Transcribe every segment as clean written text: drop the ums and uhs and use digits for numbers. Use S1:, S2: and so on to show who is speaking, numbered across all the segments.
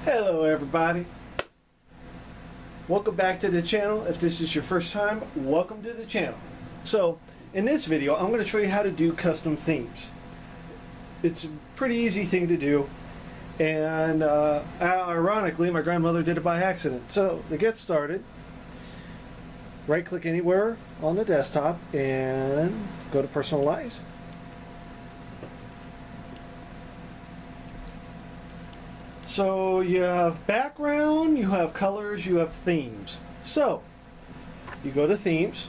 S1: Hello everybody, welcome back to the channel. If this is your first time, welcome to the channel. So in this video I'm going to show you how to do custom themes. It's a pretty easy thing to do, and ironically my grandmother did it by accident. So to get started, right click anywhere on the desktop and go to personalize. So you have background, you have colors, you have themes. So you go to themes,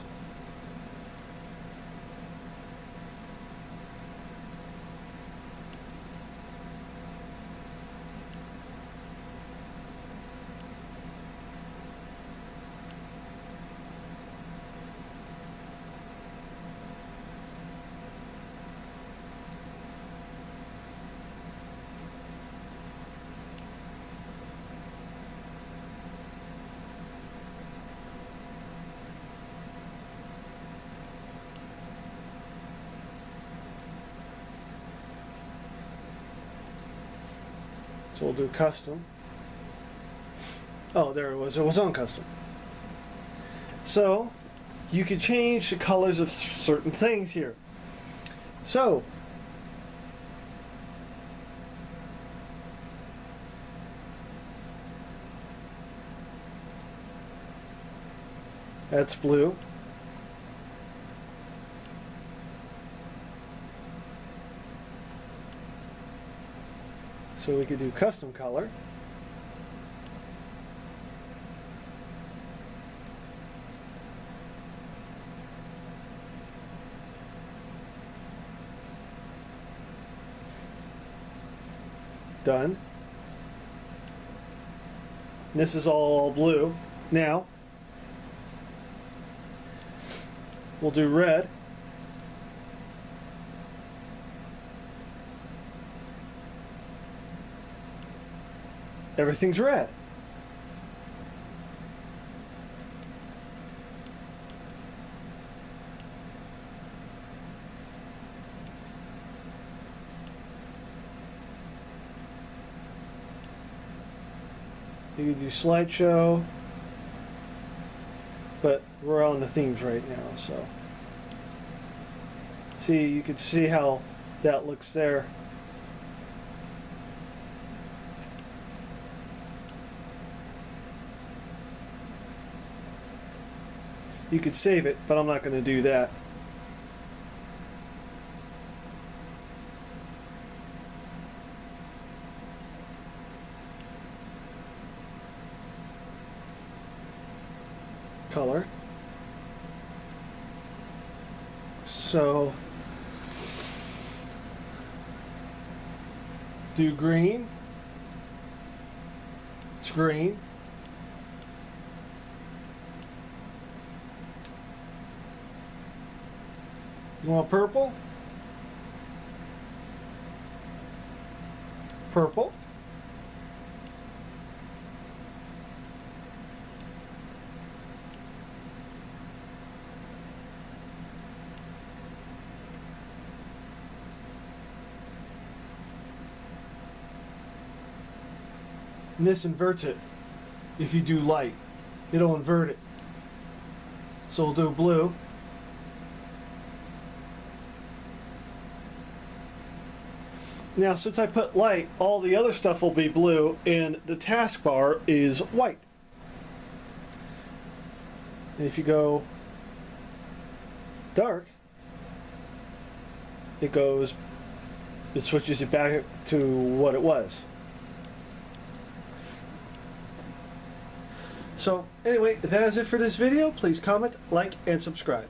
S1: so we'll do custom. Oh, there it was on custom. So you can change the colors of certain things here. So that's blue. So we could do custom color. Done. And this is all blue. Now we'll do red. Everything's red. You can do slideshow, but we're on the themes right now, so see, you can see how that looks there. You could save it, but I'm not going to do that. Color. So do green. It's green. You want purple? Purple. And this inverts it. If you do light, it'll invert it. So we'll do blue. Now, since I put light, all the other stuff will be blue, and the taskbar is white. And if you go dark, it switches it back to what it was. So, anyway, that is it for this video. Please comment, like, and subscribe.